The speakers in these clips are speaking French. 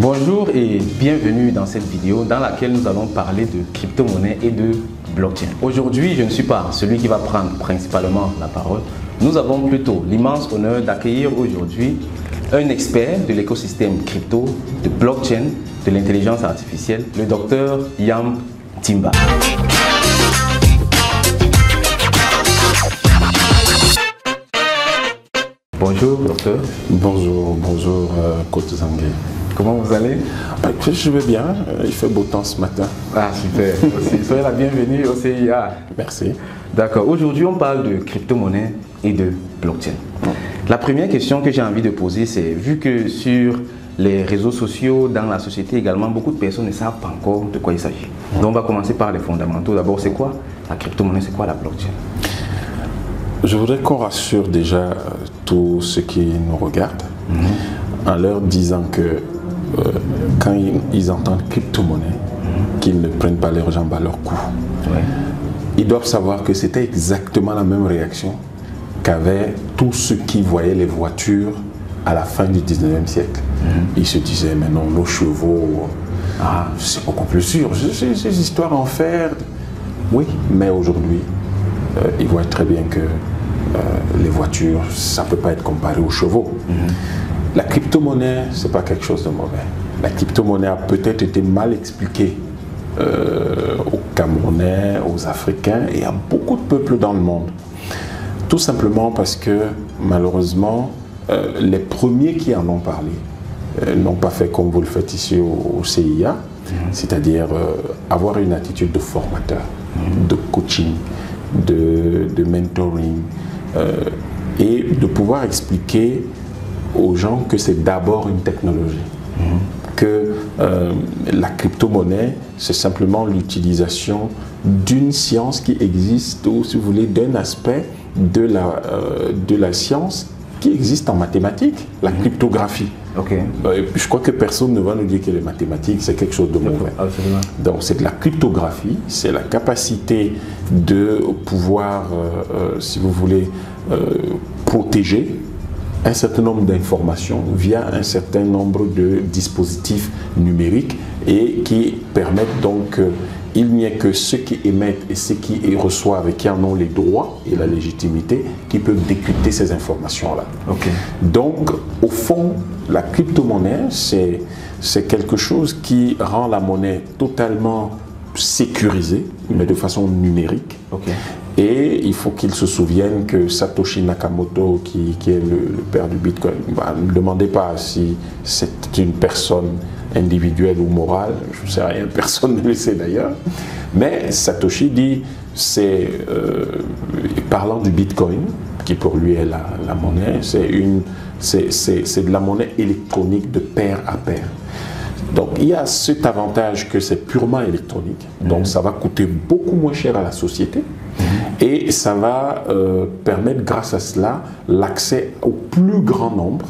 Bonjour et bienvenue dans cette vidéo dans laquelle nous allons parler de crypto-monnaie et de blockchain. Aujourd'hui, je ne suis pas celui qui va prendre principalement la parole. Nous avons plutôt l'immense honneur d'accueillir aujourd'hui un expert de l'écosystème crypto, de blockchain, de l'intelligence artificielle, le docteur Yam Timba. Bonjour docteur. Bonjour Côte Zangé. Comment vous allez? Je vais bien, il fait beau temps ce matin. Ah super, soyez la bienvenue au CIA. Merci. D'accord, aujourd'hui on parle de crypto-monnaie et de blockchain. La première question que j'ai envie de poser, c'est vu que sur les réseaux sociaux, dans la société également, beaucoup de personnes ne savent pas encore de quoi il s'agit. Donc on va commencer par les fondamentaux. D'abord, c'est quoi la crypto-monnaie, c'est quoi la blockchain? Je voudrais qu'on rassure déjà tous ceux qui nous regardent en leur disant que quand ils entendent crypto-monnaie, qu'ils ne prennent pas leurs jambes à leur cou. Ouais. Ils doivent savoir que c'était exactement la même réaction qu'avaient tous ceux qui voyaient les voitures à la fin du 19e siècle. Ils se disaient, mais non, nos chevaux, c'est beaucoup plus sûr. Ces histoires en fer. Oui, mais aujourd'hui, ils voient très bien que les voitures, ça ne peut pas être comparé aux chevaux. La crypto-monnaie, ce n'est pas quelque chose de mauvais. La crypto-monnaie a peut-être été mal expliquée aux Camerounais, aux Africains et à beaucoup de peuples dans le monde. Tout simplement parce que, malheureusement, les premiers qui en ont parlé n'ont pas fait comme vous le faites ici au CIA, c'est-à-dire avoir une attitude de formateur, de coaching, de mentoring, et de pouvoir expliquer aux gens que c'est d'abord une technologie, que la crypto-monnaie, c'est simplement l'utilisation d'une science qui existe, ou si vous voulez, d'un aspect de la science qui existe en mathématiques, la cryptographie. Okay. Je crois que personne ne va nous dire que les mathématiques, c'est quelque chose de mauvais. Absolument. Donc c'est de la cryptographie, c'est la capacité de pouvoir, si vous voulez, protéger un certain nombre d'informations via un certain nombre de dispositifs numériques et qui permettent donc il n'y a que ceux qui émettent et ceux qui reçoivent et qui en ont les droits et la légitimité qui peuvent décrypter ces informations-là. Okay. Donc, au fond, la crypto-monnaie, c'est quelque chose qui rend la monnaie totalement sécurisée, mais de façon numérique. Okay. Et il faut qu'ils se souviennent que Satoshi Nakamoto, qui est le père du Bitcoin, ne me demandez pas si c'est une personne individuelle ou morale, je ne sais rien, personne ne le sait d'ailleurs, mais Satoshi dit, parlant du Bitcoin, qui pour lui est la monnaie, c'est de la monnaie électronique de pair à pair. Donc il y a cet avantage que c'est purement électronique, donc ça va coûter beaucoup moins cher à la société et ça va permettre grâce à cela l'accès au plus grand nombre,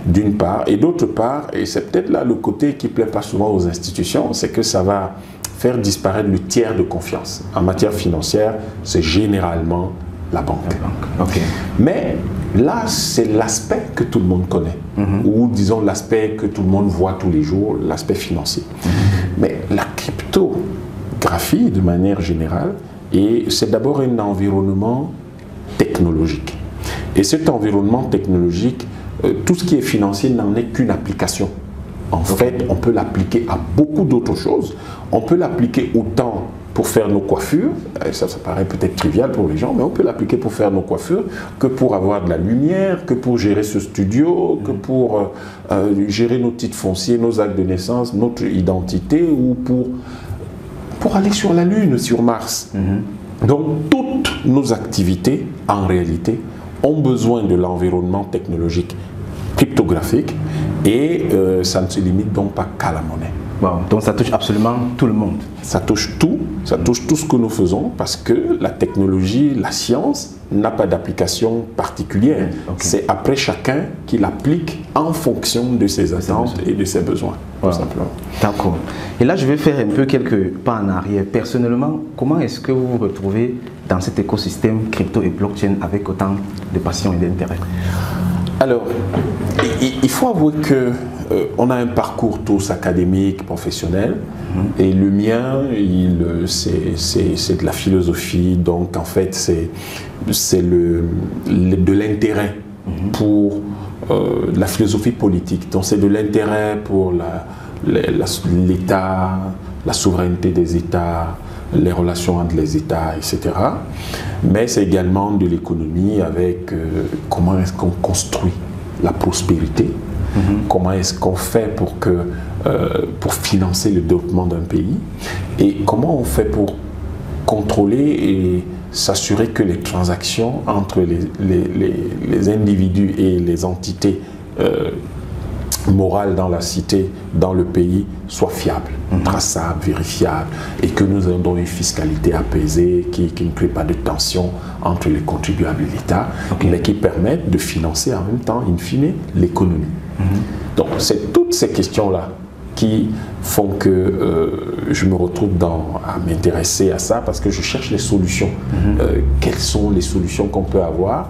d'une part, et d'autre part, et c'est peut-être là le côté qui ne plaît pas souvent aux institutions, c'est que ça va faire disparaître le tiers de confiance. En matière financière, c'est généralement la banque. Okay. Mais là, c'est l'aspect que tout le monde connaît, ou disons l'aspect que tout le monde voit tous les jours, l'aspect financier. Mais la cryptographie, de manière générale, c'est d'abord un environnement technologique. Et cet environnement technologique, tout ce qui est financier n'en est qu'une application. En fait, on peut l'appliquer à beaucoup d'autres choses. On peut l'appliquer autant pour faire nos coiffures, ça paraît peut-être trivial pour les gens, mais on peut l'appliquer pour faire nos coiffures, que pour avoir de la lumière, que pour gérer ce studio, que pour gérer nos titres fonciers, nos actes de naissance, notre identité, ou pour aller sur la Lune, sur Mars. Donc, toutes nos activités, en réalité, ont besoin de l'environnement technologique cryptographique et ça ne se limite donc pas qu'à la monnaie. Wow. Donc ça touche absolument tout le monde. Ça touche tout ce que nous faisons parce que la technologie, la science n'a pas d'application particulière. C'est après chacun qui l'applique en fonction de ses attentes et de ses besoins, tout simplement. D'accord. Et là, je vais faire un peu quelques pas en arrière. Personnellement, comment est-ce que vous vous retrouvez dans cet écosystème crypto et blockchain avec autant de passion et d'intérêt? Alors, il faut avouer que on a un parcours tous académique, professionnel, et le mien, c'est de la philosophie, donc en fait c'est de l'intérêt pour la philosophie politique, donc c'est de l'intérêt pour l'État, la souveraineté des États, les relations entre les États, etc. Mais c'est également de l'économie avec comment est-ce qu'on construit la prospérité, comment est-ce qu'on fait pour financer le développement d'un pays et comment on fait pour contrôler et s'assurer que les transactions entre les individus et les entités morales dans la cité, dans le pays, soient fiables, traçables, vérifiables et que nous ayons une fiscalité apaisée qui ne crée pas de tension entre les contribuables et l'État, mais qui permettent de financer en même temps, in fine, l'économie. Donc c'est toutes ces questions-là qui font que je me retrouve à m'intéresser à ça parce que je cherche les solutions. Quelles sont les solutions qu'on peut avoir?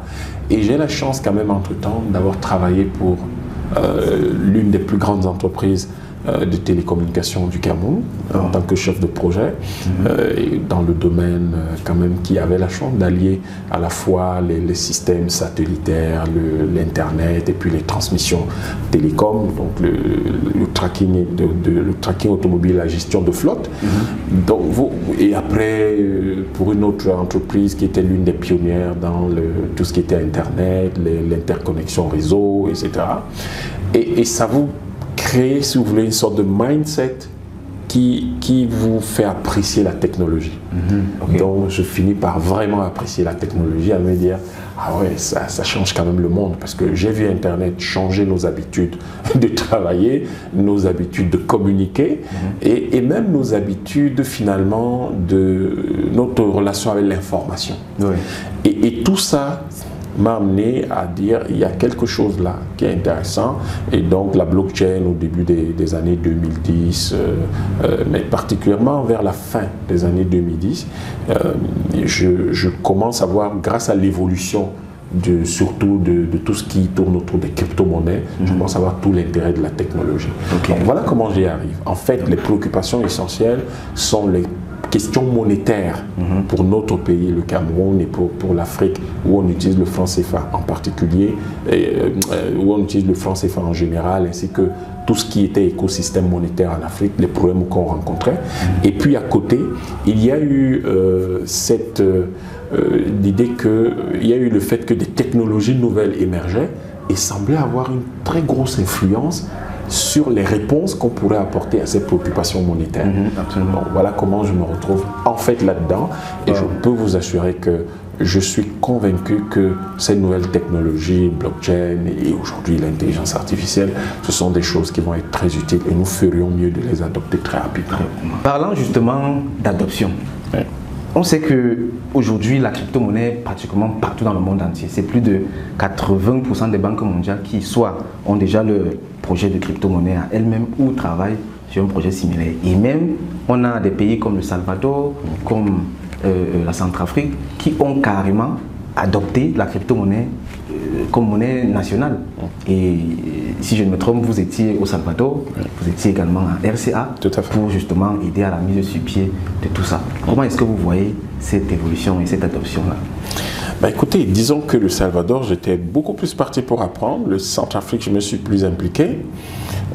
Et j'ai la chance quand même entre-temps d'avoir travaillé pour l'une des plus grandes entreprises de télécommunications du Cameroun en tant que chef de projet et dans le domaine quand même qui avait la chance d'allier à la fois les systèmes satellitaires, l'internet et puis les transmissions télécom, donc le tracking automobile, la gestion de flotte. Donc et après pour une autre entreprise qui était l'une des pionnières dans tout ce qui était internet, l'interconnexion réseau, etc. Et ça vous créer, si vous voulez, une sorte de mindset qui vous fait apprécier la technologie. Donc je finis par vraiment apprécier la technologie, à me dire ah ouais, ça change quand même le monde, parce que j'ai vu Internet changer nos habitudes de travailler, nos habitudes de communiquer et même nos habitudes finalement de notre relation avec l'information. Et tout ça m'a amené à dire il y a quelque chose là qui est intéressant, et donc la blockchain au début des années 2010 mais particulièrement vers la fin des années 2010 je commence à voir, grâce à l'évolution surtout de tout ce qui tourne autour des crypto-monnaies, je commence à voir tout l'intérêt de la technologie. Donc voilà comment j'y arrive. En fait, les préoccupations essentielles sont les questions monétaires pour notre pays, le Cameroun, et pour l'Afrique, où on utilise le franc CFA en particulier, où on utilise le franc CFA en général, ainsi que tout ce qui était écosystème monétaire en Afrique, les problèmes qu'on rencontrait. Et puis à côté, il y a eu l'idée qu'il y a eu le fait que des technologies nouvelles émergeaient et semblaient avoir une très grosse influence sur les réponses qu'on pourrait apporter à ces préoccupations monétaires. Absolument. Bon, voilà comment je me retrouve en fait là-dedans, et je peux vous assurer que je suis convaincu que ces nouvelles technologies, blockchain et aujourd'hui l'intelligence artificielle, ce sont des choses qui vont être très utiles et nous ferions mieux de les adopter très rapidement. Parlant justement d'adoption, on sait qu'aujourd'hui, la crypto-monnaie est pratiquement partout dans le monde entier. C'est plus de 80% des banques mondiales qui soit ont déjà le projet de crypto-monnaie à elles-mêmes ou travaillent sur un projet similaire. Et même, on a des pays comme le Salvador, comme la Centrafrique, qui ont carrément adopté la crypto-monnaie comme monnaie nationale. Et si je ne me trompe, vous étiez au Salvador, vous étiez également à RCA pour justement aider à la mise sur pied de tout ça. Comment est-ce que vous voyez cette évolution et cette adoption-là? Bah écoutez, disons que le Salvador, j'étais beaucoup plus parti pour apprendre. Le Centrafrique, je me suis plus impliqué.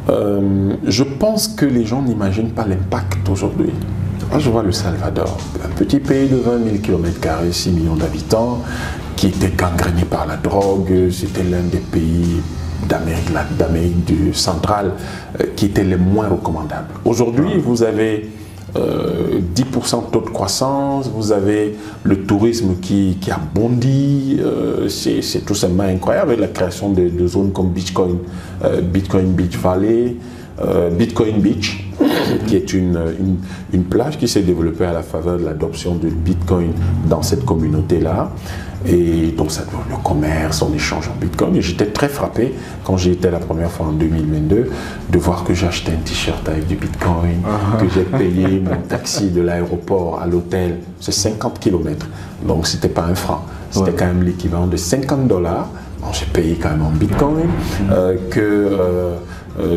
Je pense que les gens n'imaginent pas l'impact aujourd'hui. Moi, je vois le Salvador, un petit pays de 20 000 km², 6 millions d'habitants, qui était gangréné par la drogue. C'était l'un des pays d'Amérique centrale qui était les moins recommandables. Aujourd'hui, vous avez 10% de taux de croissance, vous avez le tourisme qui a bondi, c'est tout simplement incroyable, avec la création de zones comme Bitcoin Beach Valley, Bitcoin Beach, qui est une plage qui s'est développée à la faveur de l'adoption de Bitcoin dans cette communauté-là. Et donc ça le commerce, on échange en Bitcoin. Et j'étais très frappé quand j'y étais la première fois en 2022 de voir que j'ai acheté un t-shirt avec du Bitcoin, que j'ai payé mon taxi de l'aéroport à l'hôtel, c'est 50 km. Donc c'était pas un franc, c'était quand même l'équivalent de $50. Bon, j'ai payé quand même en Bitcoin,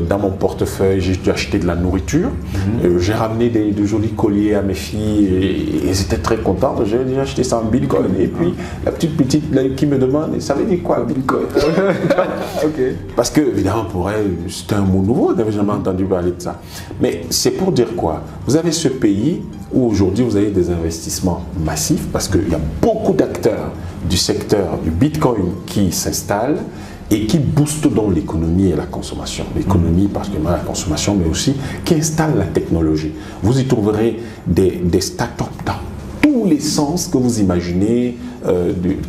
dans mon portefeuille, j'ai dû acheter de la nourriture. J'ai ramené de jolis colliers à mes filles et elles étaient très contentes. J'ai déjà acheté ça en Bitcoin. Et puis la petite là, qui me demande, ça veut dire quoi Bitcoin? Parce que évidemment pour elle, c'était un mot nouveau, elle n'avait jamais entendu parler de ça. Mais c'est pour dire quoi? Vous avez ce pays où aujourd'hui vous avez des investissements massifs parce qu'il y a beaucoup d'acteurs du secteur du Bitcoin qui s'installent et qui boostent donc l'économie et la consommation. L'économie, particulièrement la consommation, mais aussi qui installent la technologie. Vous y trouverez des startups dans tous les sens que vous imaginez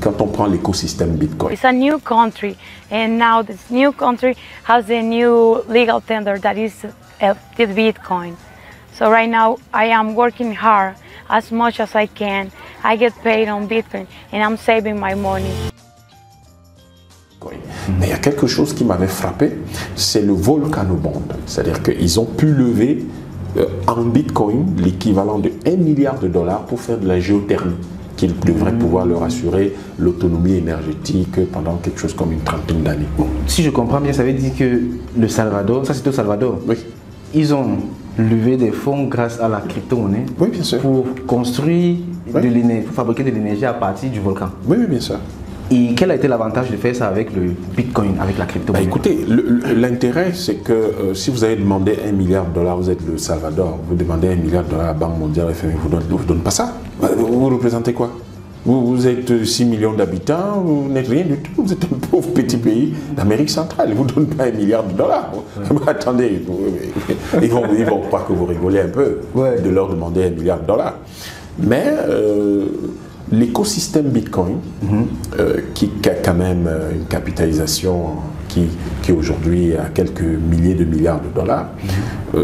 quand on prend l'écosystème Bitcoin. It's a new country, and now this new country has a new legal tender that is the Bitcoin. So right now I am working hard as much as I can. I get paid on Bitcoin and I'm saving my money. Mais il y a quelque chose qui m'avait frappé, c'est le Volcano Bond. C'est-à-dire qu'ils ont pu lever en Bitcoin l'équivalent de 1 milliard de dollars pour faire de la géothermie, qui devrait pouvoir leur assurer l'autonomie énergétique pendant quelque chose comme une trentaine d'années. Si je comprends bien, ça veut dire que le Salvador, ça c'est au Salvador, oui. Ils ont levé des fonds grâce à la crypto-monnaie, oui, bien sûr, pour construire de l'énergie, pour fabriquer de l'énergie à partir du volcan. Oui, oui, bien sûr. Et quel a été l'avantage de faire ça avec le Bitcoin, avec la crypto-monnaie? Écoutez, l'intérêt, c'est que si vous avez demandé 1 milliard de dollars, vous êtes le Salvador, vous demandez 1 milliard de dollars à la Banque mondiale, FMI ne vous donne pas ça. Vous représentez quoi? Vous êtes 6 millions d'habitants, vous n'êtes rien du tout, vous êtes un pauvre petit pays d'Amérique centrale, ils ne vous donnent pas 1 milliard de dollars. Attendez, ils vont croire que vous rigolez un peu de leur demander 1 milliard de dollars. Mais l'écosystème Bitcoin, qui a quand même une capitalisation qui aujourd'hui a quelques milliers de milliards de dollars,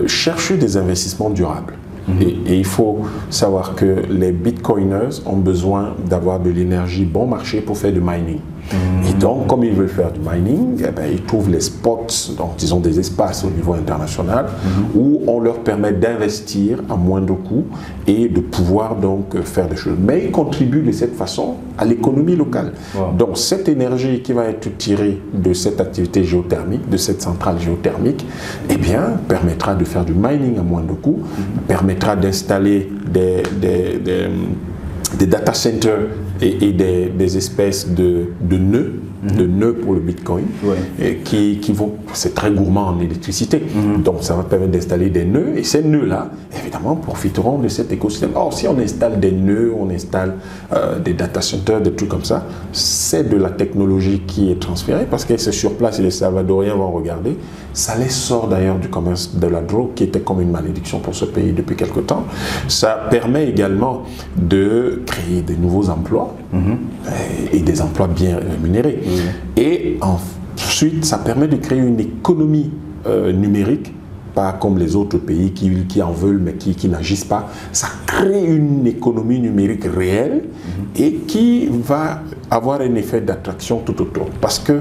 cherche des investissements durables. Et il faut savoir que les bitcoiners ont besoin d'avoir de l'énergie bon marché pour faire du mining. Et donc, comme ils veulent faire du mining, eh ben, ils trouvent les spots, donc ils ont des espaces au niveau international où on leur permet d'investir à moindre coût et de pouvoir donc faire des choses. Mais ils contribuent de cette façon à l'économie locale. Donc, cette énergie qui va être tirée de cette activité géothermique, de cette centrale géothermique, eh bien, permettra de faire du mining à moindre coût, permettra d'installer des data centers et des espèces de nœuds pour le Bitcoin, et qui vont, c'est très gourmand en électricité, donc ça va permettre d'installer des nœuds, et ces nœuds-là, évidemment, profiteront de cet écosystème. Or, si on installe des nœuds, on installe des data centers, des trucs comme ça, c'est de la technologie qui est transférée, parce que c'est sur place et les Salvadoriens vont regarder. Ça les sort d'ailleurs du commerce de la drogue, qui était comme une malédiction pour ce pays depuis quelque temps. Ça permet également de créer de nouveaux emplois, et des emplois bien rémunérés. Et ensuite, ça permet de créer une économie numérique, pas comme les autres pays qui en veulent mais qui n'agissent pas. Ça crée une économie numérique réelle et qui va avoir un effet d'attraction tout autour. Parce que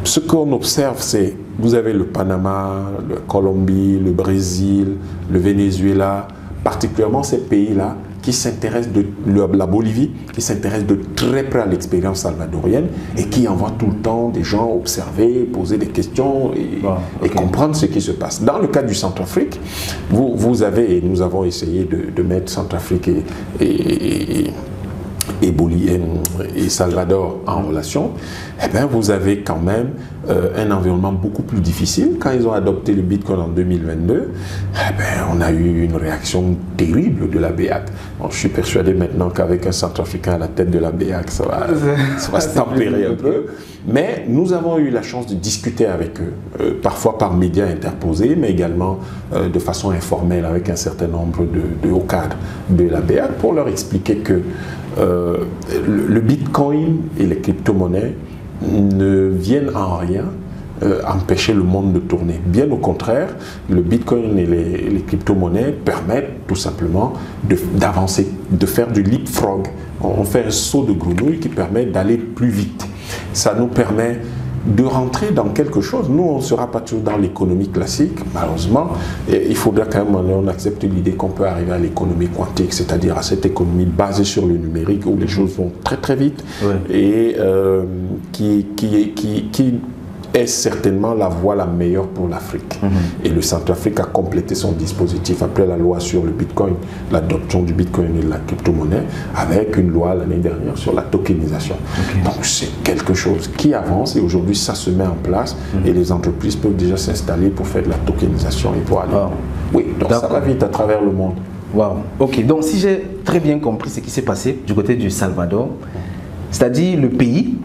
ce qu'on observe, c'est vous avez le Panama, la Colombie, le Brésil, le Venezuela, particulièrement ces pays-là qui s'intéressent la Bolivie, qui s'intéresse de très près à l'expérience salvadorienne et qui envoie tout le temps des gens observer, poser des questions et comprendre ce qui se passe. Dans le cas du Centrafrique, vous avez, et nous avons essayé de mettre Centrafrique et Salvador en relation, eh bien, vous avez quand même un environnement beaucoup plus difficile. Quand ils ont adopté le Bitcoin en 2022, eh bien, on a eu une réaction terrible de la BEAC. Bon, je suis persuadé maintenant qu'avec un Centrafricain à la tête de la BEAC, ça va se tempérer un peu. Mais nous avons eu la chance de discuter avec eux, parfois par médias interposés, mais également de façon informelle avec un certain nombre de hauts cadres de la BEAC pour leur expliquer que le Bitcoin et les crypto-monnaies ne viennent en rien empêcher le monde de tourner. Bien au contraire, le Bitcoin et les crypto-monnaies permettent tout simplement d'avancer, de faire du leapfrog. On fait un saut de grenouille qui permet d'aller plus vite. Ça nous permet de rentrer dans quelque chose. Nous, on ne sera pas toujours dans l'économie classique, malheureusement. Et il faudra quand même on accepte l'idée qu'on peut arriver à l'économie quantique, c'est-à-dire à cette économie basée sur le numérique où les choses vont très très vite et qui est certainement la voie la meilleure pour l'Afrique. Et le Centrafrique a complété son dispositif après la loi sur le Bitcoin, l'adoption du Bitcoin et de la crypto-monnaie, avec une loi l'année dernière sur la tokenisation. Donc c'est quelque chose qui avance et aujourd'hui ça se met en place et les entreprises peuvent déjà s'installer pour faire de la tokenisation et pour aller. Oui, donc ça va vite à travers le monde. Wow. Ok, donc si j'ai très bien compris ce qui s'est passé du côté du Salvador, c'est-à-dire le pays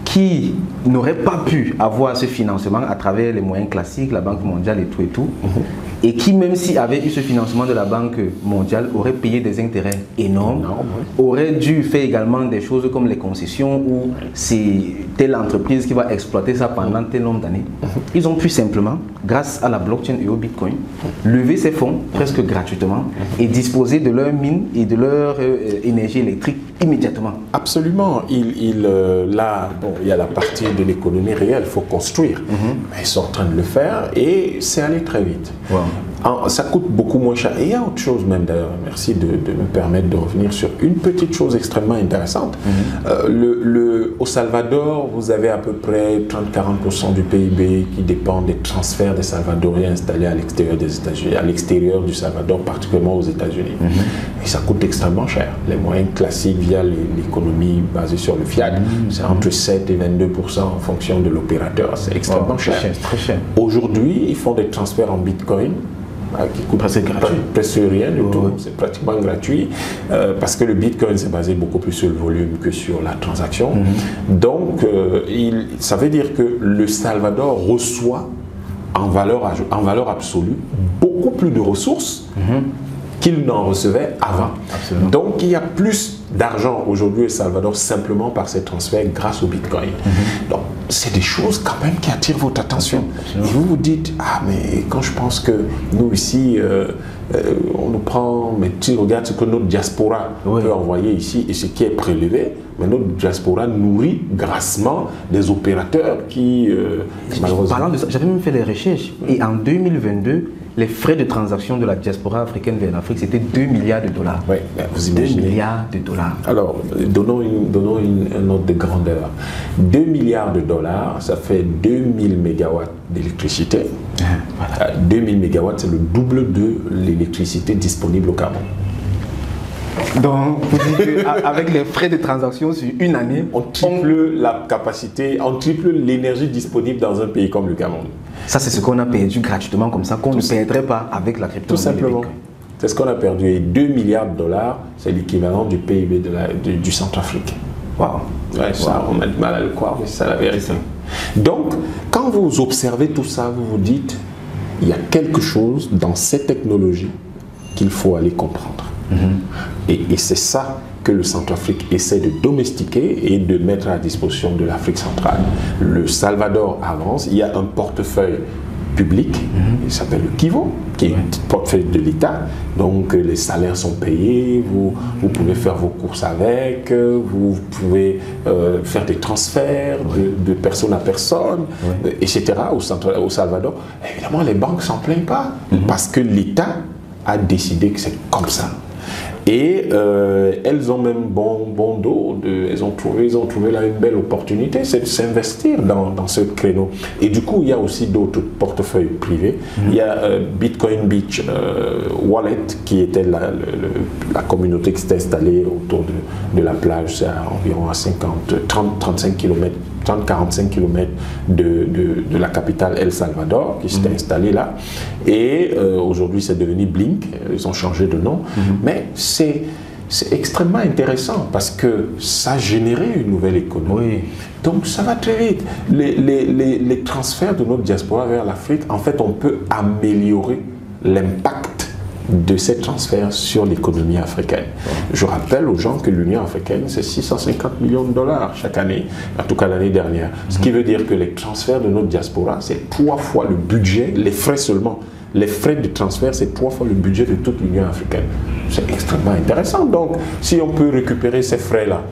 qui n'aurait pas pu avoir ce financement à travers les moyens classiques, la Banque mondiale et tout, et qui, même s'il avait eu ce financement de la Banque mondiale, aurait payé des intérêts énormes, aurait dû faire également des choses comme les concessions où c'est telle entreprise qui va exploiter ça pendant tel nombre d'années. Ils ont pu simplement, grâce à la blockchain et au Bitcoin, lever ces fonds presque gratuitement et disposer de leur mine et de leur énergie électrique immédiatement. Absolument. Là, bon, il y a la partie de l'économie réelle, il faut construire. Mais ils sont en train de le faire et c'est allé très vite. Ça coûte beaucoup moins cher. Et il y a autre chose même d'ailleurs, merci de me permettre de revenir sur une petite chose extrêmement intéressante. Au Salvador, vous avez à peu près 30-40% du PIB qui dépend des transferts des Salvadoriens installés à l'extérieur des États-Unis, à l'extérieur du Salvador, particulièrement aux États-Unis. Et ça coûte extrêmement cher. Les moyens classiques via l'économie basée sur le fiat, c'est entre 7 et 22% en fonction de l'opérateur. C'est extrêmement cher. Très cher. Aujourd'hui, ils font des transferts en Bitcoin qui coûte presque rien du tout, c'est pratiquement gratuit parce que le Bitcoin c'est basé beaucoup plus sur le volume que sur la transaction. Donc ça veut dire que le Salvador reçoit en valeur absolue beaucoup plus de ressources qu'il n'en recevait avant. Donc il y a plus d'argent aujourd'hui au Salvador simplement par ces transferts grâce au Bitcoin. Donc c'est des choses quand même qui attirent votre attention. Et vous vous dites, ah mais quand je pense que nous ici, on nous prend, mais tu regardes ce que notre diaspora peut envoyer ici et ce qui est prélevé, mais notre diaspora nourrit grassement des opérateurs qui, malheureusement... Parlant de ça, j'avais même fait les recherches et en 2022, les frais de transaction de la diaspora africaine vers l'Afrique, c'était 2 milliards de dollars. Oui, vous imaginez. 2 milliards de dollars. Alors, donnons un ordre de grandeur. 2 milliards de dollars, ça fait 2000 mégawatts d'électricité. 2000 mégawatts, c'est le double de l'électricité disponible au Cameroun. Donc, vous dites qu'avec les frais de transaction sur une année, on triple la capacité, on triple l'énergie disponible dans un pays comme le Cameroun. Ça, c'est ce qu'on a perdu gratuitement comme ça, qu'on ne perdrait pas avec la crypto-monnaie. Tout simplement. C'est ce qu'on a perdu. Et 2 milliards de dollars, c'est l'équivalent du PIB du Centrafrique. Waouh. Ouais, ça, on a du mal à le croire, mais c'est la vérité. Donc, quand vous observez tout ça, vous vous dites, il y a quelque chose dans cette technologie qu'il faut aller comprendre. Et c'est ça que le Centrafrique essaie de domestiquer et de mettre à disposition de l'Afrique centrale. Le Salvador avance, il y a un portefeuille public, il s'appelle le Kivo, qui est un portefeuille de l'État. Donc les salaires sont payés, vous pouvez faire vos courses avec, vous pouvez faire des transferts de personne à personne, etc. au Salvador. Évidemment, les banques ne s'en plaignent pas, parce que l'État a décidé que c'est comme ça. Et elles ont même bon dos, elles ont trouvé là une belle opportunité, c'est de s'investir dans ce créneau. Et du coup, il y a aussi d'autres portefeuilles privés. Il y a Bitcoin Beach Wallet, qui était la communauté qui s'était installée autour de la plage, c'est environ à 30-35 km. 30-45 km de la capitale El Salvador, qui s'était installée là. Et aujourd'hui, c'est devenu Blink. Ils ont changé de nom. Mais c'est extrêmement intéressant parce que ça a généré une nouvelle économie. Donc, ça va très vite. Les transferts de notre diaspora vers l'Afrique, en fait, on peut améliorer l'impact de ces transferts sur l'économie africaine. Je rappelle aux gens que l'Union africaine, c'est 650 millions de dollars chaque année, en tout cas l'année dernière. Ce qui veut dire que les transferts de notre diaspora, c'est 3 fois le budget, les frais seulement. Les frais de transfert, c'est 3 fois le budget de toute l'Union africaine. C'est extrêmement intéressant. Donc, si on peut récupérer ces frais-là,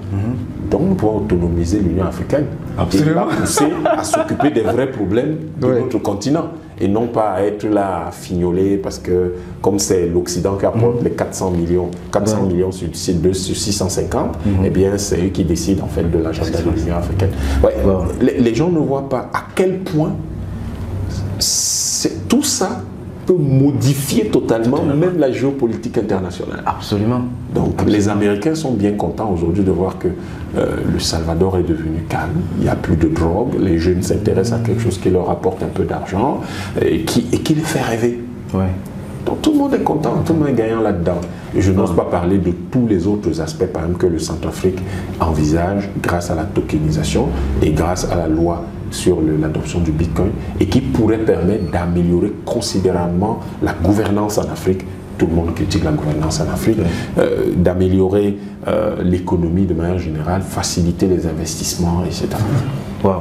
donc on peut autonomiser l'Union africaine. Absolument. Et là, pousser à s'occuper des vrais problèmes de notre continent. et non pas à être là à fignoler parce que comme c'est l'Occident qui apporte les 400 millions sur 650, eh bien c'est eux qui décident en fait de l'agenda de l'Union africaine. Les gens ne voient pas à quel point tout ça peut modifier totalement même la géopolitique internationale. Absolument. Donc les Américains sont bien contents aujourd'hui de voir que le Salvador est devenu calme, il n'y a plus de drogue, les jeunes s'intéressent à quelque chose qui leur apporte un peu d'argent et qui les fait rêver. Ouais. Donc tout le monde est content, tout le monde est gagnant là-dedans. Et je n'ose pas parler de tous les autres aspects, par exemple, que le Centrafrique envisage grâce à la tokenisation et grâce à la loi sur l'adoption du Bitcoin et qui pourrait permettre d'améliorer considérablement la gouvernance en Afrique. Tout le monde critique la gouvernance en Afrique, d'améliorer l'économie de manière générale, faciliter les investissements, etc. Wow.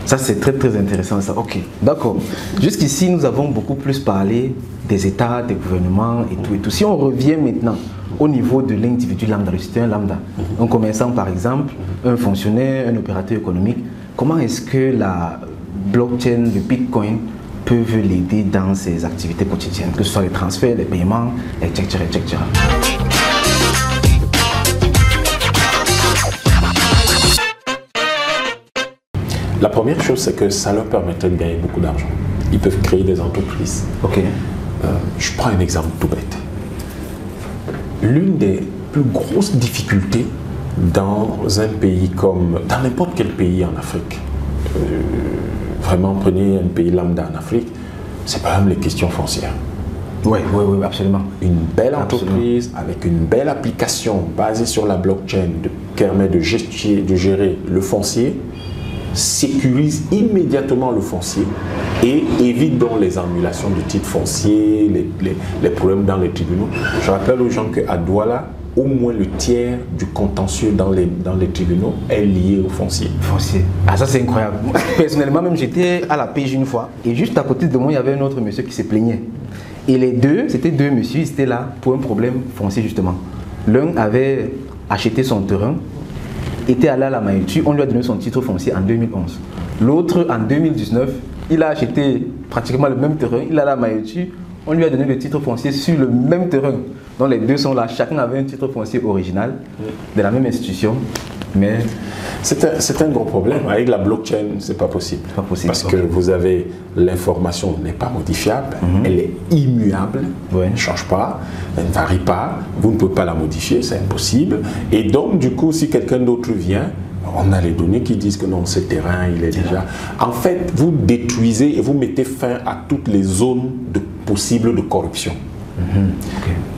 Ça, c'est très très intéressant ça. Ok, d'accord. Jusqu'ici, nous avons beaucoup plus parlé des États, des gouvernements et tout et tout. Si on revient maintenant au niveau de l'individu lambda, le citoyen lambda, en commençant par exemple un fonctionnaire, un opérateur économique, comment est-ce que la blockchain, le Bitcoin peuvent l'aider dans ses activités quotidiennes, que ce soit les transferts, les paiements, etc. etc. La première chose, c'est que ça leur permettrait de gagner beaucoup d'argent. Ils peuvent créer des entreprises. Ok. Je prends un exemple tout bête. L'une des plus grosses difficultés dans un pays comme, dans n'importe quel pays en Afrique, vraiment prenez un pays lambda en Afrique, c'est par exemple les questions foncières. Oui, absolument. Une belle entreprise avec une belle application basée sur la blockchain permet de gérer le foncier, sécurise immédiatement le foncier et évite donc les annulations de titres fonciers, les problèmes dans les tribunaux. Je rappelle aux gens qu'à Douala, au moins le tiers du contentieux dans les tribunaux est lié au foncier. Ah, ça c'est incroyable. Personnellement, même j'étais à la PJ une fois et juste à côté de moi, il y avait un autre monsieur qui se plaignait. Et les deux, c'était deux messieurs, ils étaient là pour un problème foncier justement. L'un avait acheté son terrain, était allé à la Maïtu, on lui a donné son titre foncier en 2011. L'autre, en 2019, il a acheté pratiquement le même terrain, il est allé à la Maïtu, on lui a donné le titre foncier sur le même terrain. Donc les deux sont là, chacun avait un titre foncier original de la même institution, mais... C'est un gros problème. Avec la blockchain, c'est pas possible. Parce que vous avez l'information n'est pas modifiable, elle est immuable, elle ne change pas, elle ne varie pas, vous ne pouvez pas la modifier, c'est impossible. Et donc, du coup, si quelqu'un d'autre vient, on a les données qui disent que non, ce terrain, il est déjà... En fait, vous détruisez et vous mettez fin à toutes les zones possibles de corruption.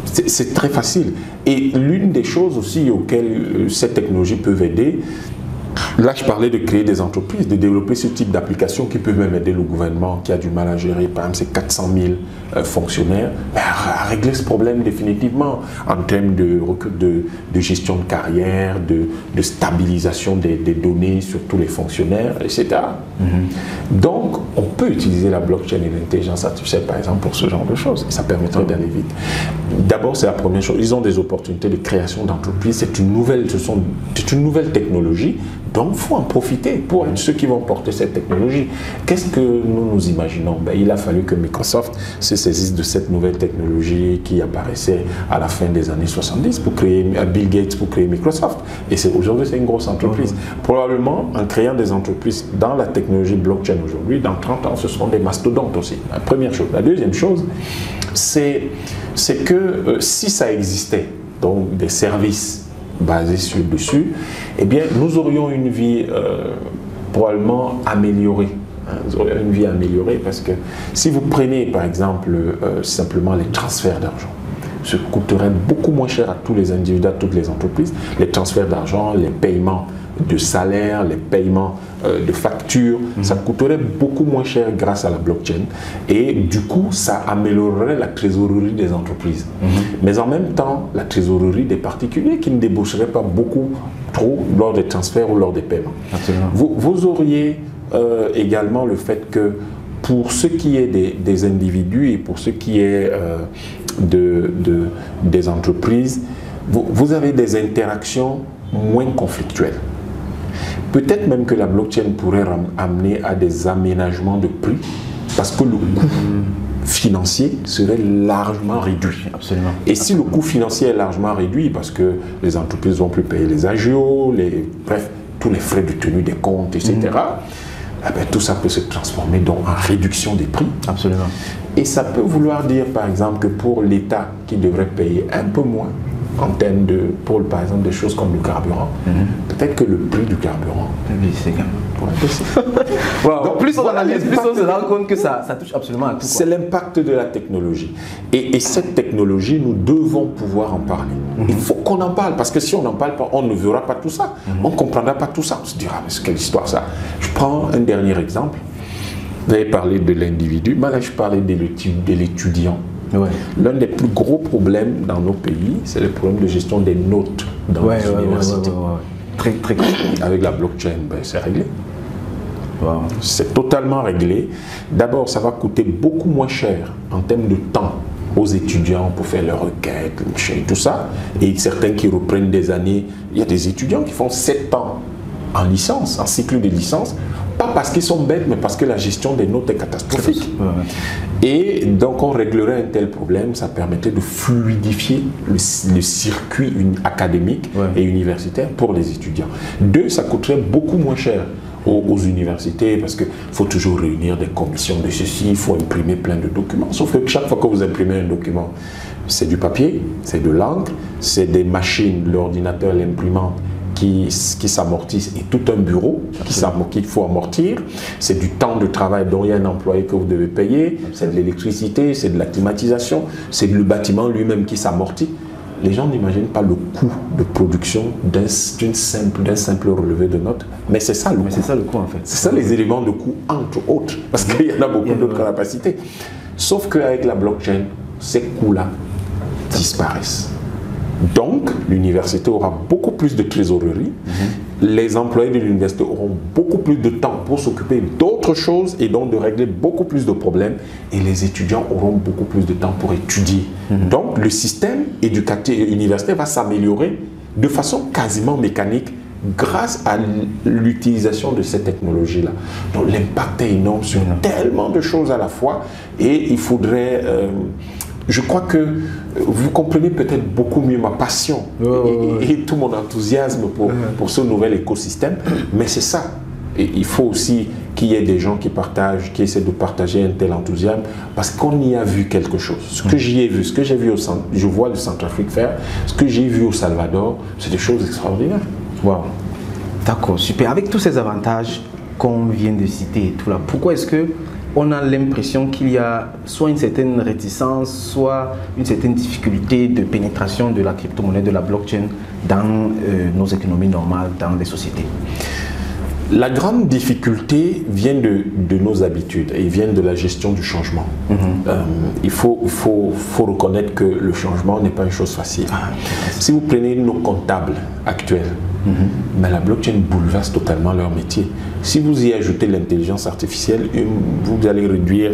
C'est très facile. Et l'une des choses aussi auxquelles cette technologie peut aider, là je parlais de créer des entreprises, de développer ce type d'applications qui peuvent même aider le gouvernement qui a du mal à gérer, par exemple, ces 400 000 fonctionnaires, à régler ce problème définitivement en termes de gestion de carrière, de stabilisation des données sur tous les fonctionnaires, etc. Donc, on peut utiliser la blockchain et l'intelligence artificielle, par exemple, pour ce genre de choses. Ça permettrait d'aller vite. D'abord, c'est la première chose. Ils ont des opportunités de création d'entreprises. C'est une nouvelle technologie. Donc, il faut en profiter pour être ceux qui vont porter cette technologie. Qu'est-ce que nous imaginons? Il a fallu que Microsoft se saisisse de cette nouvelle technologie qui apparaissait à la fin des années 70 pour créer Bill Gates pour créer Microsoft. Et aujourd'hui, c'est une grosse entreprise. Probablement, en créant des entreprises dans la technologie blockchain aujourd'hui, dans 30 ans, ce seront des mastodontes aussi. La première chose. La deuxième chose, c'est que si ça existait, donc des services basés dessus, eh bien, nous aurions une vie probablement améliorée. Vous auriez une vie améliorée parce que si vous prenez, par exemple, simplement les transferts d'argent, ça coûterait beaucoup moins cher à tous les individus, à toutes les entreprises. Les transferts d'argent, les paiements de salaire, les paiements de factures, ça coûterait beaucoup moins cher grâce à la blockchain. Et du coup, ça améliorerait la trésorerie des entreprises. Mais en même temps, la trésorerie des particuliers qui ne déboucheraient pas beaucoup trop lors des transferts ou lors des paiements. Vous auriez également le fait que pour ce qui est des individus et pour ce qui est des entreprises, vous avez des interactions moins conflictuelles. Peut-être même que la blockchain pourrait amener à des aménagements de prix parce parce que le coût financier serait largement réduit. Absolument. Et si le coût financier est largement réduit, parce que les entreprises vont plus payer les agios, bref, tous les frais de tenue des comptes, etc., eh bien, tout ça peut se transformer donc en réduction des prix. Absolument. Et ça peut vouloir dire, par exemple, que pour l'État qui devrait payer un peu moins en termes pour, par exemple, des choses comme le carburant, peut-être que le prix du carburant pourrait baisser. Donc, plus on analyse, plus on se rend compte que ça touche absolument à tout. C'est l'impact de la technologie. Et cette technologie, nous devons pouvoir en parler. Il faut qu'on en parle, parce que si on n'en parle pas, on ne verra pas tout ça. On ne comprendra pas tout ça. On se dira, mais c'est quelle histoire ça? Je prends un dernier exemple. Vous avez parlé de l'individu, moi là je parlais de l'étudiant. Ouais. L'un des plus gros problèmes dans nos pays, c'est le problème de gestion des notes dans les universités. Très, très compliqué. Avec la blockchain, ben, c'est réglé. Wow. C'est totalement réglé. D'abord, ça va coûter beaucoup moins cher en termes de temps aux étudiants pour faire leurs requêtes, tout ça. Et certains qui reprennent des années. Il y a des étudiants qui font 7 ans en licence, en cycle de licence. Pas parce qu'ils sont bêtes, mais parce que la gestion des notes est catastrophique. Et donc, on réglerait un tel problème, ça permettrait de fluidifier le circuit académique et universitaire pour les étudiants. 2, ça coûterait beaucoup moins cher aux universités, parce qu'il faut toujours réunir des commissions de ceci, il faut imprimer plein de documents. Sauf que chaque fois que vous imprimez un document, c'est du papier, c'est de l'encre, c'est des machines, l'ordinateur, l'imprimante, qui s'amortissent, et tout un bureau qu'il faut amortir. C'est du temps de travail dont il y a un employé que vous devez payer, c'est de l'électricité, c'est de la climatisation, c'est le bâtiment lui-même qui s'amortit. Les gens n'imaginent pas le coût de production d'un simple relevé de notes, mais c'est ça le coût. C'est ça le coût en fait. C'est ça les éléments de coût, entre autres, parce qu'il y en a beaucoup d'autres capacités. Sauf qu'avec la blockchain, ces coûts-là disparaissent. Donc, l'université aura beaucoup plus de trésorerie, les employés de l'université auront beaucoup plus de temps pour s'occuper d'autres choses et donc de régler beaucoup plus de problèmes, et les étudiants auront beaucoup plus de temps pour étudier. Donc, le système éducatif universitaire va s'améliorer de façon quasiment mécanique grâce à l'utilisation de ces technologies-là. Donc, l'impact est énorme sur tellement de choses à la fois, et il faudrait... je crois que vous comprenez peut-être beaucoup mieux ma passion et tout mon enthousiasme pour ce nouvel écosystème, mais c'est ça. Et il faut aussi qu'il y ait des gens qui partagent, qui essaient de partager un tel enthousiasme, parce qu'on y a vu quelque chose. Ce que j'y ai vu, ce que j'ai vu je vois le Centrafrique faire, ce que j'ai vu au Salvador, c'est des choses extraordinaires. Wow. D'accord, super. Avec tous ces avantages qu'on vient de citer et tout là, pourquoi est-ce que on a l'impression qu'il y a soit une certaine réticence, soit une certaine difficulté de pénétration de la crypto-monnaie, de la blockchain dans nos économies normales, dans les sociétés? La grande difficulté vient de nos habitudes et vient de la gestion du changement. Il faut reconnaître que le changement n'est pas une chose facile. Si vous prenez nos comptables actuels, mais la blockchain bouleverse totalement leur métier. Si vous y ajoutez l'intelligence artificielle, vous allez réduire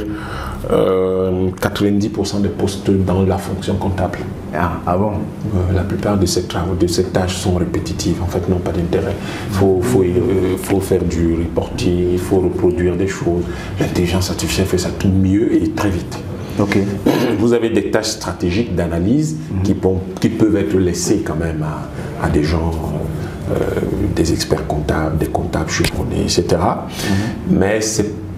90% des postes dans la fonction comptable. Ah bon? La plupart de ces travaux, de ces tâches sont répétitives, en fait, n'ont pas d'intérêt. Il faut faire du reporting, il faut reproduire des choses. L'intelligence artificielle fait ça tout mieux et très vite. Okay. Vous avez des tâches stratégiques d'analyse qui peuvent être laissées quand même à des gens, des experts comptables, des comptables chevronnés, etc. Mais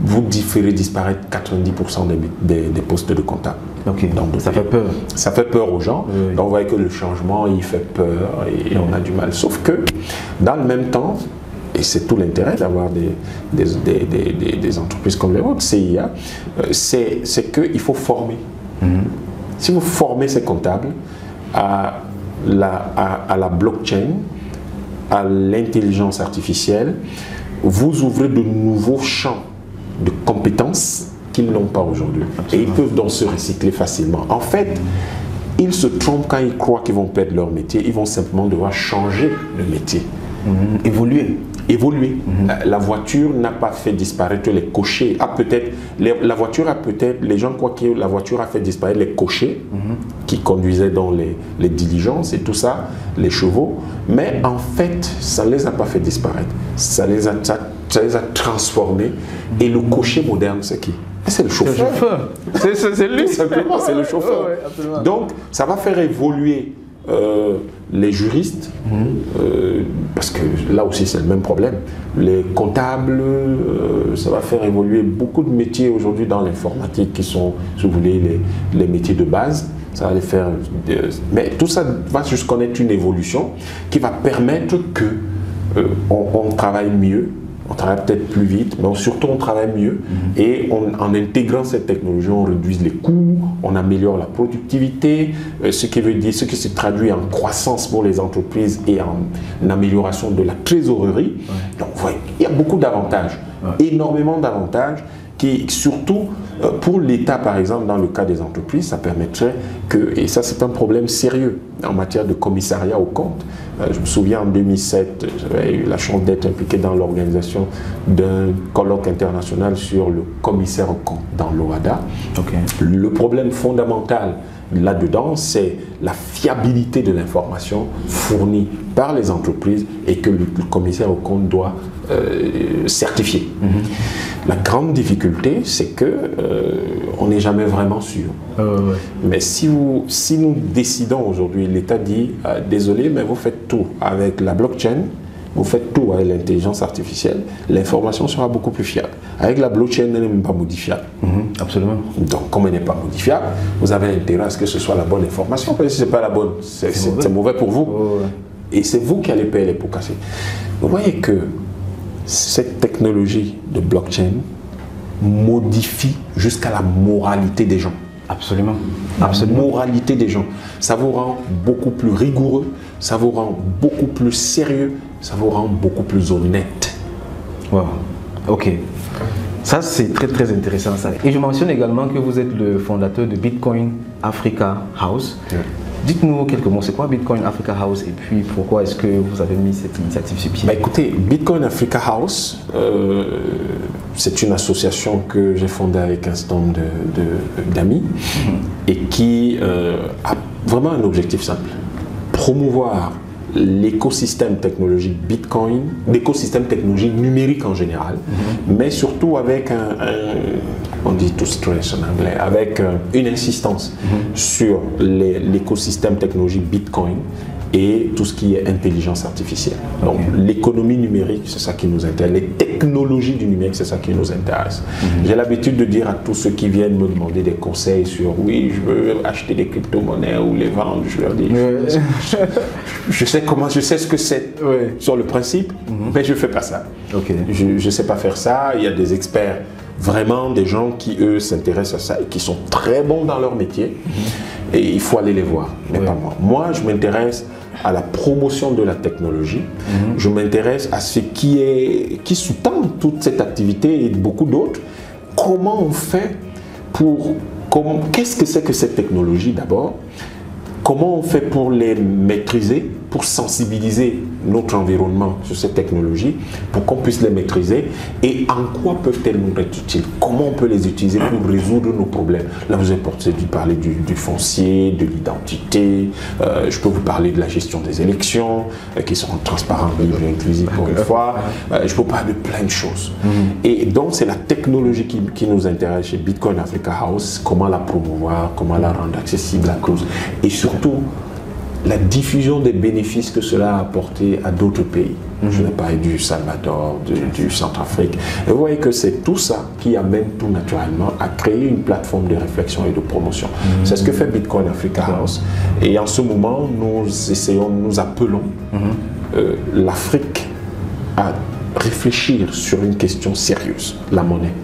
vous ferez disparaître 90% des postes de comptables. Okay. Donc ça fait peur. Ça fait peur aux gens. Oui. Donc on voit que le changement, il fait peur et on a du mal. Sauf que dans le même temps, et c'est tout l'intérêt d'avoir des entreprises comme les vôtres, CIA, c'est qu'il faut former. Si vous formez ces comptables à la blockchain, à l'intelligence artificielle, vous ouvrez de nouveaux champs de compétences qu'ils n'ont pas aujourd'hui. Et ils peuvent donc se recycler facilement. En fait, ils se trompent quand ils croient qu'ils vont perdre leur métier. Ils vont simplement devoir changer de métier. Évoluer. La voiture n'a pas fait disparaître les cochers. Les gens croient que la voiture a fait disparaître les cochers qui conduisaient dans les diligences et tout ça, les chevaux. Mais en fait, ça ne les a pas fait disparaître. Ça les a transformés. Et le cocher moderne, c'est qui? C'est le chauffeur. C'est lui. Tout simplement, c'est le chauffeur. Ouais, donc, ça va faire évoluer les juristes, parce que là aussi c'est le même problème, les comptables, ça va faire évoluer beaucoup de métiers aujourd'hui dans l'informatique qui sont, si vous voulez, les métiers de base. Ça va les faire, mais tout ça va juste connaître une évolution qui va permettre que on travaille mieux. On travaille peut-être plus vite, mais surtout on travaille mieux. Et en intégrant cette technologie, on réduit les coûts, on améliore la productivité, ce qui se traduit en croissance pour les entreprises et en amélioration de la trésorerie. Donc vous voyez, il y a beaucoup d'avantages, énormément d'avantages, qui surtout pour l'État par exemple, dans le cas des entreprises, ça permettrait que, et ça c'est un problème sérieux en matière de commissariat aux comptes. Je me souviens en 2007, j'avais eu la chance d'être impliqué dans l'organisation d'un colloque international sur le commissaire aux comptes dans l'OHADA. Le problème fondamental là-dedans, c'est la fiabilité de l'information fournie par les entreprises et que le commissaire aux comptes doit certifier. La grande difficulté, c'est que on n'est jamais vraiment sûr. Mais si nous décidons aujourd'hui, l'État dit désolé, mais vous faites tout avec la blockchain, vous faites tout avec l'intelligence artificielle, l'information sera beaucoup plus fiable. Avec la blockchain, elle n'est même pas modifiable. Absolument. Donc, comme elle n'est pas modifiable, vous avez intérêt à ce que ce soit la bonne information. Parce que si ce n'est pas la bonne, c'est mauvais pour vous. Et c'est vous qui allez payer les pots cassés. Vous voyez que cette technologie de blockchain modifie jusqu'à la moralité des gens. Absolument. La moralité des gens. Ça vous rend beaucoup plus rigoureux, ça vous rend beaucoup plus sérieux, ça vous rend beaucoup plus honnête. Wow. Ok. Ça, c'est très très intéressant ça. Et je mentionne également que vous êtes le fondateur de Bitcoin Africa House. Dites-nous quelques mots, c'est quoi Bitcoin Africa House et puis pourquoi est-ce que vous avez mis cette initiative sur pied? Écoutez, Bitcoin Africa House, c'est une association que j'ai fondée avec un certain nombre d'amis et qui a vraiment un objectif simple: promouvoir l'écosystème technologique Bitcoin, l'écosystème technologique numérique en général, mais surtout avec on dit to stress en anglais, avec une insistance sur l'écosystème technologique Bitcoin et tout ce qui est intelligence artificielle. Donc l'économie numérique, c'est ça qui nous intéresse, les technologies du numérique, c'est ça qui nous intéresse. J'ai l'habitude de dire à tous ceux qui viennent me demander des conseils sur oui, je veux acheter des crypto-monnaies ou les vendre, je leur dis je sais ce que c'est sur le principe, mais je ne fais pas ça. Je ne sais pas faire ça. Il y a des experts, vraiment des gens qui eux s'intéressent à ça et qui sont très bons dans leur métier et il faut aller les voir, mais pas moi. Moi, je m'intéresse à la promotion de la technologie, je m'intéresse à ce qui sous-tend toute cette activité et beaucoup d'autres. Comment on fait qu'est-ce que c'est que cette technologie d'abord? Comment on fait pour les maîtriser, pour sensibiliser notre environnement sur ces technologies, pour qu'on puisse les maîtriser et en quoi peuvent-elles nous être utiles? Comment on peut les utiliser pour résoudre nos problèmes? Là, vous avez parlé du foncier, de l'identité, je peux vous parler de la gestion des élections, qui seront transparentes, libres et inclusives pour une fois, je peux vous parler de plein de choses. Et donc, c'est la technologie qui nous intéresse chez Bitcoin Africa House, comment la promouvoir, comment la rendre accessible à tous, et surtout, la diffusion des bénéfices que cela a apporté à d'autres pays. Je n'ai pas du Salvador, du Centrafrique. Et vous voyez que c'est tout ça qui amène tout naturellement à créer une plateforme de réflexion et de promotion. C'est ce que fait Bitcoin Africa House. Et en ce moment, nous appelons l'Afrique à réfléchir sur une question sérieuse, la monnaie.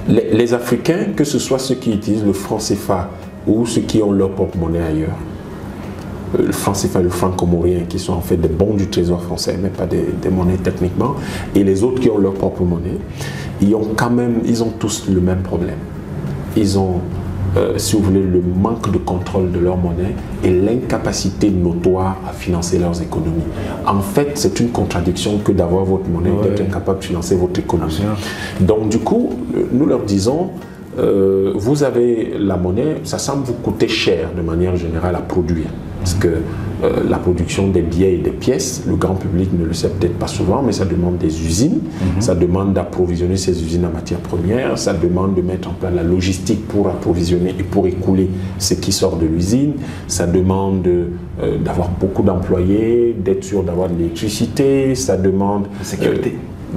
Les Africains, que ce soit ceux qui utilisent le franc CFA ou ceux qui ont leur propre monnaie ailleurs, le franc CFA, le franc comorien, qui sont en fait des bons du trésor français, mais pas des monnaies techniquement, et les autres qui ont leur propre monnaie, ils ont tous le même problème. Ils ont, si vous voulez, le manque de contrôle de leur monnaie et l'incapacité notoire à financer leurs économies. En fait, c'est une contradiction que d'avoir votre monnaie, d'être incapable de financer votre économie. Donc du coup, nous leur disons, vous avez la monnaie, ça semble vous coûter cher de manière générale à produire. Parce que la production des billets et des pièces, le grand public ne le sait peut-être pas souvent, mais ça demande des usines, ça demande d'approvisionner ces usines en matières premières, ça demande de mettre en place la logistique pour approvisionner et pour écouler ce qui sort de l'usine, ça demande d'avoir beaucoup d'employés, d'être sûr d'avoir de l'électricité, ça demande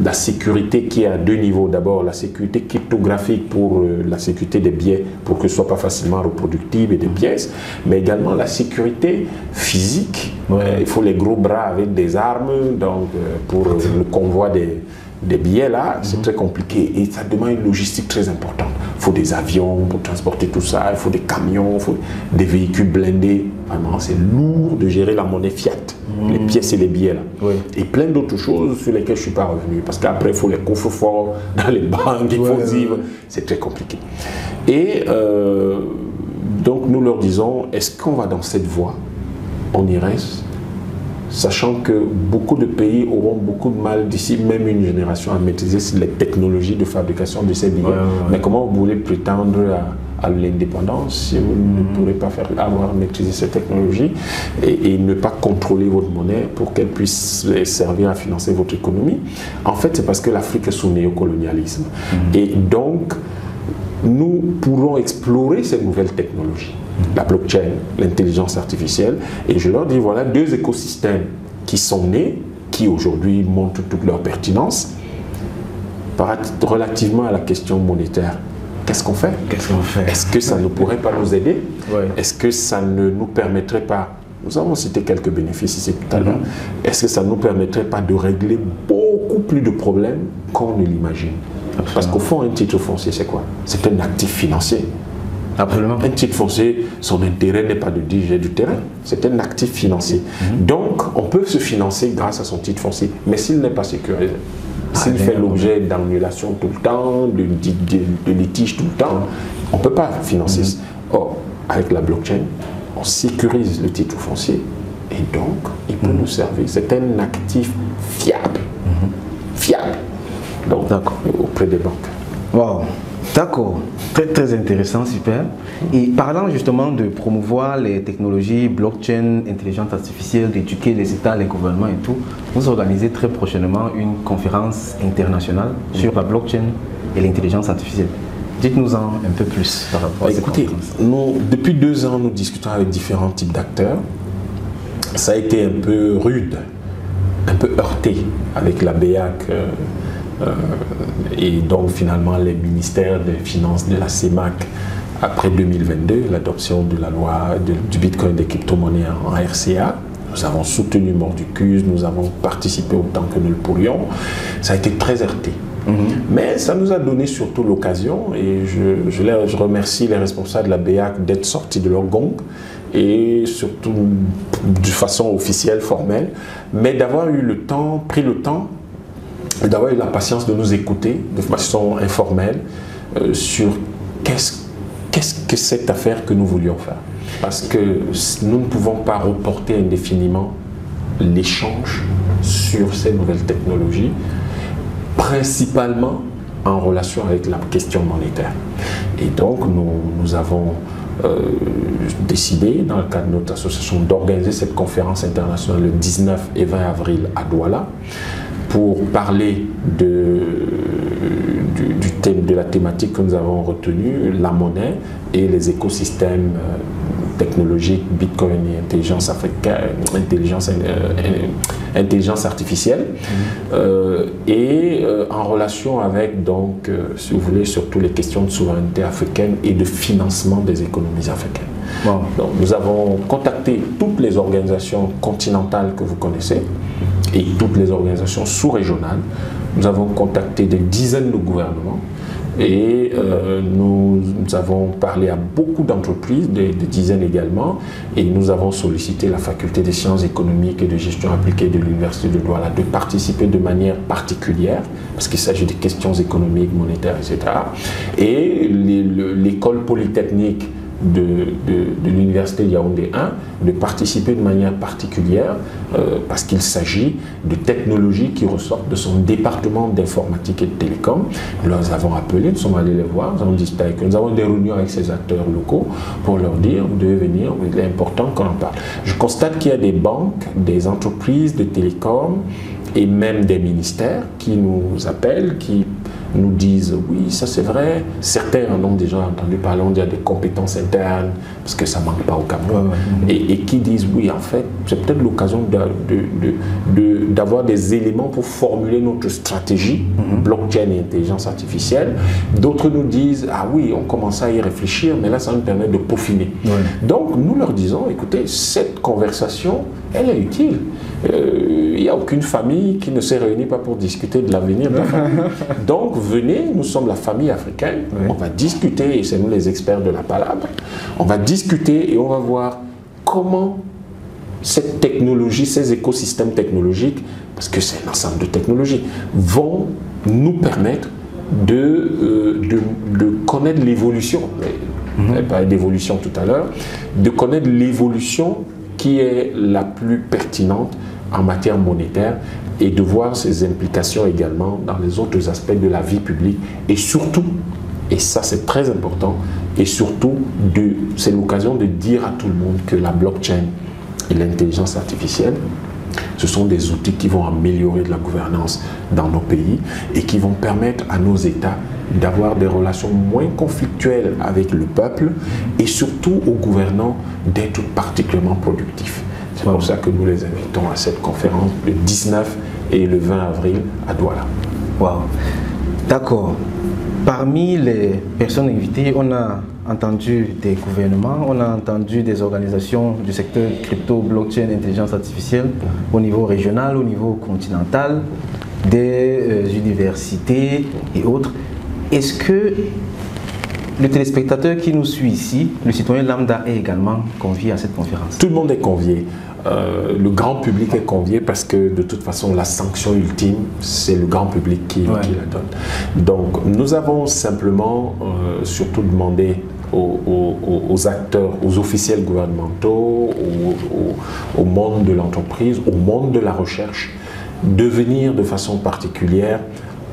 la sécurité qui est à deux niveaux. D'abord, la sécurité cryptographique pour la sécurité des billets, pour que ce ne soit pas facilement reproductible et des pièces, mais également la sécurité physique. Il faut les gros bras avec des armes, donc pour le convoi des billets là, c'est très compliqué et ça demande une logistique très importante. Il faut des avions pour transporter tout ça, il faut des camions, il faut des véhicules blindés. Vraiment, c'est lourd de gérer la monnaie fiat, les pièces et les billets là. Et plein d'autres choses sur lesquelles je ne suis pas revenu. Parce qu'après, il faut les coffres forts dans les banques, il faut vivre. C'est très compliqué. Et donc, nous leur disons, est-ce qu'on va dans cette voie? On y reste, sachant que beaucoup de pays auront beaucoup de mal d'ici même une génération à maîtriser les technologies de fabrication de ces billets. Mais comment vous voulez prétendre à l'indépendance si vous ne pourrez pas avoir maîtrisé ces technologies et ne pas contrôler votre monnaie pour qu'elle puisse servir à financer votre économie? En fait, c'est parce que l'Afrique est sous néocolonialisme. Et donc, nous pourrons explorer ces nouvelles technologies, la blockchain, l'intelligence artificielle, et je leur dis, voilà deux écosystèmes qui sont nés, qui aujourd'hui montrent toute leur pertinence. Relativement à la question monétaire, qu'est-ce qu'on fait? Est-ce que ça ne pourrait pas nous aider? Est-ce que ça ne nous permettrait pas, nous avons cité quelques bénéfices ici tout à l'heure, est-ce que ça ne nous permettrait pas de régler beaucoup plus de problèmes qu'on ne l'imagine? Parce qu'au fond, un titre foncier, c'est quoi? C'est un actif financier. Absolument. Un titre foncier, son intérêt n'est pas de dire j'ai du terrain, c'est un actif financier. Donc, on peut se financer grâce à son titre foncier, mais s'il n'est pas sécurisé, s'il fait l'objet d'annulation tout le temps, de litiges tout le temps, on ne peut pas financer. Or, avec la blockchain, on sécurise le titre foncier et donc, il peut nous servir. C'est un actif fiable. Fiable. Donc, auprès des banques. Wow, d'accord. Très, très intéressant, super. Et parlant justement de promouvoir les technologies blockchain, intelligence artificielle, d'éduquer les États, les gouvernements et tout, vous organisez très prochainement une conférence internationale sur la blockchain et l'intelligence artificielle. Dites-nous en un peu plus par rapport à cette conférence. Depuis 2 ans, nous discutons avec différents types d'acteurs. Ça a été un peu rude, un peu heurté avec la BEAC. Et donc finalement les ministères des Finances de la CEMAC après 2022, l'adoption de la loi du Bitcoin et des crypto-monnaies en RCA. Nous avons soutenu Mordicus, nous avons participé autant que nous le pourrions. Ça a été très heurté. Mais ça nous a donné surtout l'occasion, et je remercie les responsables de la BEAC d'être sortis de leur gong, et surtout de façon officielle, formelle, mais d'avoir eu le temps, pris le temps, d'avoir eu la patience de nous écouter de façon informelle sur qu'est-ce que cette affaire que nous voulions faire. Parce que nous ne pouvons pas reporter indéfiniment l'échange sur ces nouvelles technologies, principalement en relation avec la question monétaire. Et donc nous avons décidé, dans le cadre de notre association, d'organiser cette conférence internationale le 19 et 20 avril à Douala, pour parler du thème, de la thématique que nous avons retenue, la monnaie et les écosystèmes technologiques, Bitcoin et intelligence artificielle, et en relation avec, donc, si vous voulez, surtout les questions de souveraineté africaine et de financement des économies africaines. Donc, nous avons contacté toutes les organisations continentales que vous connaissez et toutes les organisations sous-régionales. Nous avons contacté des dizaines de gouvernements et nous avons parlé à beaucoup d'entreprises, des dizaines également, et nous avons sollicité la faculté des sciences économiques et de gestion appliquée de l'Université de Douala de participer de manière particulière, parce qu'il s'agit des questions économiques, monétaires, etc. Et l'école polytechnique de l'Université Yaoundé 1 de participer de manière particulière parce qu'il s'agit de technologies qui ressortent de son département d'informatique et de télécom. Nous les avons appelés, nous sommes allés les voir, nous avons discuté avec eux, nous avons des réunions avec ces acteurs locaux pour leur dire, vous devez venir, il est important qu'on en parle. Je constate qu'il y a des banques, des entreprises de télécom et même des ministères qui nous appellent, qui nous disent oui, ça c'est vrai. Certains en ont déjà entendu parler, on dit il y a des compétences internes parce que ça ne manque pas au Cameroun. Et qui disent oui, en fait, c'est peut-être l'occasion d'avoir des éléments pour formuler notre stratégie blockchain et intelligence artificielle. D'autres nous disent ah oui, on commence à y réfléchir, mais là ça nous permet de peaufiner. Donc nous leur disons écoutez, cette conversation, elle est utile. Il n'y a aucune famille qui ne s'est réunie pas pour discuter de l'avenir de la famille. Donc venez, nous sommes la famille africaine, on va discuter, et c'est nous les experts de la palabre, on va discuter et on va voir comment cette technologie, ces écosystèmes technologiques, parce que c'est un ensemble de technologies, vont nous permettre de connaître l'évolution. On avait parlé d'évolution tout à l'heure, de connaître l'évolution qui est la plus pertinente en matière monétaire et de voir ses implications également dans les autres aspects de la vie publique et surtout, et ça c'est très important, et surtout c'est l'occasion de dire à tout le monde que la blockchain et l'intelligence artificielle, ce sont des outils qui vont améliorer la gouvernance dans nos pays et qui vont permettre à nos États d'avoir des relations moins conflictuelles avec le peuple et surtout aux gouvernants d'être particulièrement productifs. C'est pour ça que nous les invitons à cette conférence le 19 et le 20 avril à Douala. Wow. D'accord. Parmi les personnes invitées, on a entendu des gouvernements, on a entendu des organisations du secteur crypto, blockchain, intelligence artificielle au niveau régional, au niveau continental, des universités et autres. Est-ce que le téléspectateur qui nous suit ici, le citoyen lambda, est également convié à cette conférence? Tout le monde est convié. Le grand public est convié parce que de toute façon la sanction ultime c'est le grand public qui la donne. Donc nous avons simplement surtout demandé aux acteurs, aux officiels gouvernementaux, au monde de l'entreprise, au monde de la recherche de venir de façon particulière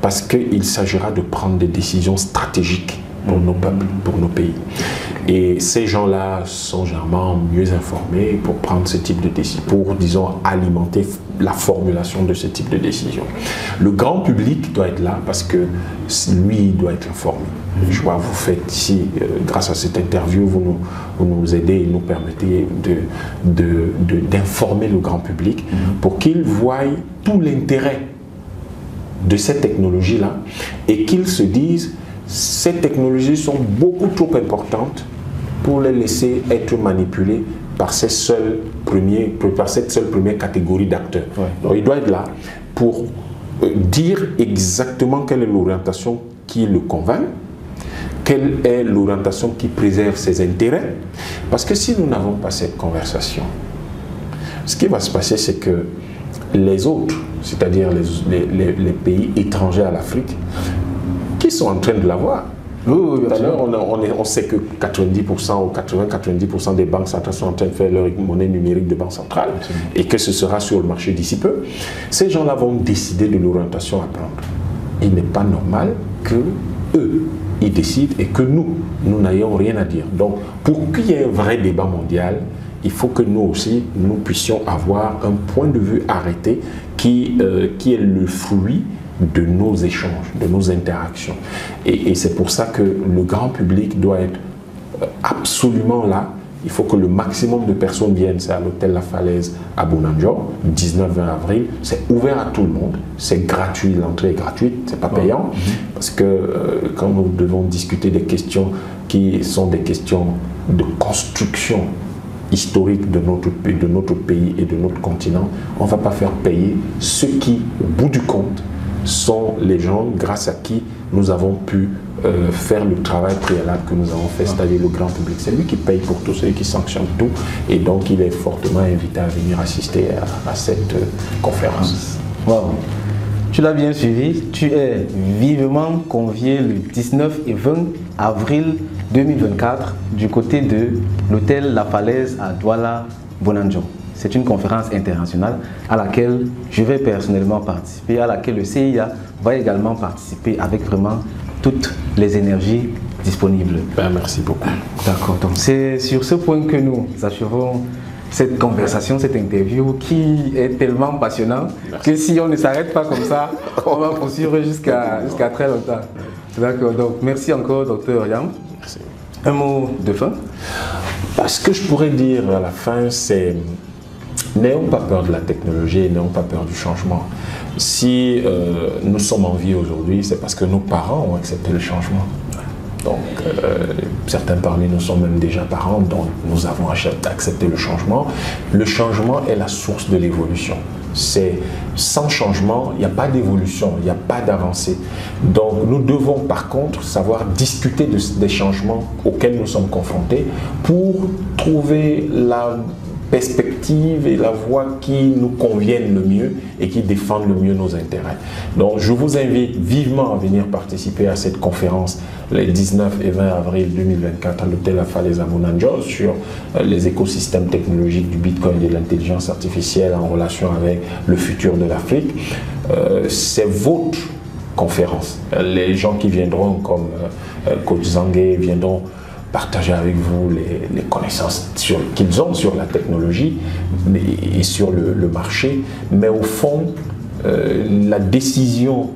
parce qu'il s'agira de prendre des décisions stratégiques pour nos peuples, pour nos pays. Et ces gens-là sont généralement mieux informés pour prendre ce type de décision, pour, disons, alimenter la formulation de ce type de décision. Le grand public doit être là parce que lui doit être informé. Je vois, vous faites ici, grâce à cette interview, vous nous aidez et nous permettez d'informer le grand public pour qu'il voie tout l'intérêt de cette technologie-là et qu'ils se disent ces technologies sont beaucoup trop importantes pour les laisser être manipulées par cette seule première catégorie d'acteurs. Donc il doit être là pour dire exactement quelle est l'orientation qui le convainc, quelle est l'orientation qui préserve ses intérêts. Parce que si nous n'avons pas cette conversation, ce qui va se passer, c'est que les autres, c'est-à-dire les pays étrangers à l'Afrique, qui sont en train de l'avoir. Tout à l'heure, on sait que 90% ou 80-90% des banques centrales sont en train de faire leur monnaie numérique de banque centrale et que ce sera sur le marché d'ici peu. Ces gens-là vont décider de l'orientation à prendre. Il n'est pas normal que eux, ils décident et que nous n'ayons rien à dire. Donc, pour qu'il y ait un vrai débat mondial, il faut que nous aussi, nous puissions avoir un point de vue arrêté qui est le fruit de nos échanges, de nos interactions. Et c'est pour ça que le grand public doit être absolument là. Il faut que le maximum de personnes viennent. C'est à l'hôtel La Falaise à Bounanjo, 19-20 avril. C'est ouvert à tout le monde. C'est gratuit, l'entrée est gratuite, c'est pas payant. Parce que quand nous devons discuter des questions qui sont des questions de construction historique de notre pays et de notre continent, on ne va pas faire payer ceux qui, au bout du compte, sont les gens grâce à qui nous avons pu faire le travail préalable que nous avons fait, c'est-à-dire le grand public. C'est lui qui paye pour tout, c'est lui qui sanctionne tout, et donc il est fortement invité à venir assister à cette conférence. Wow. Tu l'as bien suivi, tu es vivement convié le 19 et 20 avril 2024 du côté de l'hôtel La Falaise à Douala, Bonanjo. C'est une conférence internationale à laquelle je vais personnellement participer, à laquelle le CIA va également participer avec vraiment toutes les énergies disponibles. Merci beaucoup. D'accord, donc c'est sur ce point que nous achevons cette conversation, cette interview qui est tellement passionnante que si on ne s'arrête pas comme ça, on va poursuivre jusqu'à très longtemps. D'accord, donc merci encore, Dr Yam. Merci. Un mot de fin? Ce que je pourrais dire à la fin, c'est n'ayons pas peur de la technologie, n'ayons pas peur du changement. Si nous sommes en vie aujourd'hui, c'est parce que nos parents ont accepté le changement. Donc, certains parmi nous sont même déjà parents, donc nous avons accepté le changement. Le changement est la source de l'évolution. Sans changement, il n'y a pas d'évolution, il n'y a pas d'avancée. Donc, nous devons par contre savoir discuter des changements auxquels nous sommes confrontés pour trouver la perspective et la voie qui nous conviennent le mieux et qui défendent le mieux nos intérêts. Donc je vous invite vivement à venir participer à cette conférence les 19 et 20 avril 2024 à l'hôtel La Falaise à Bonanjo sur les écosystèmes technologiques du Bitcoin et de l'intelligence artificielle en relation avec le futur de l'Afrique. C'est votre conférence. Les gens qui viendront comme Coach Zangué viendront partager avec vous les connaissances qu'ils ont sur la technologie et sur le marché, mais au fond, la décision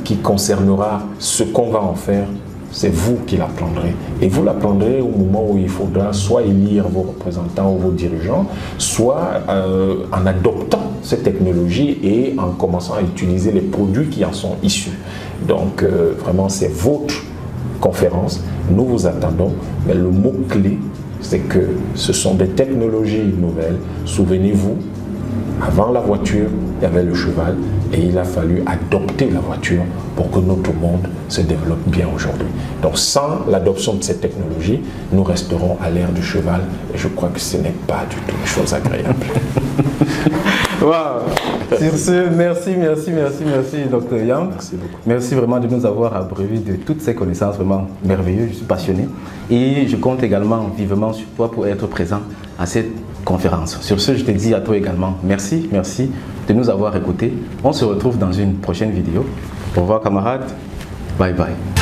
qui concernera ce qu'on va en faire, c'est vous qui la prendrez. Et vous la prendrez au moment où il faudra soit élire vos représentants ou vos dirigeants, soit en adoptant cette technologie et en commençant à utiliser les produits qui en sont issus. Donc vraiment, c'est votre conférence, nous vous attendons, mais le mot-clé, c'est que ce sont des technologies nouvelles. Souvenez-vous, avant la voiture, il y avait le cheval et il a fallu adopter la voiture pour que notre monde se développe bien aujourd'hui. Donc sans l'adoption de cette technologie, nous resterons à l'ère du cheval et je crois que ce n'est pas du tout une chose agréable. Wow. Sur ce, merci, Dr Yam. Merci beaucoup. Merci vraiment de nous avoir abreuvé de toutes ces connaissances vraiment merveilleuses. Je suis passionné et je compte également vivement sur toi pour être présent à cette conférence. Sur ce, je te dis à toi également merci de nous avoir écoutés. On se retrouve dans une prochaine vidéo. Au revoir camarades. Bye bye.